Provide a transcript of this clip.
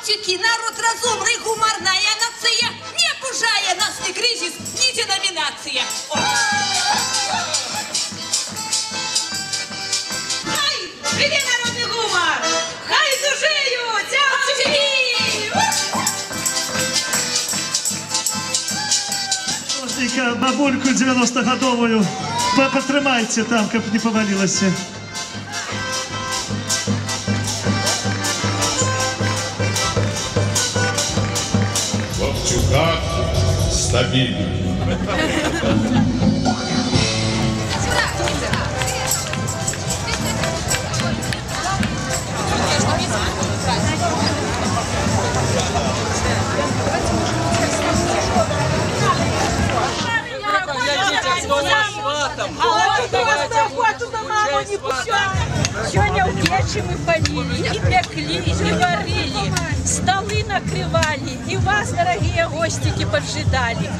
Хлопчики, народ разумный, гуморная нация. Не пужає нас ни кризис, ни деноминация. Хай живе народный гумор! Хай дужеют тявчики! Бабульку 90-годовую потримайте там, каб не повалилася. Вовчука стабильно. Сегодня в печи мы полили, и пекли, и варили, столы накрывали, и вас, дорогие гостики, поджидали.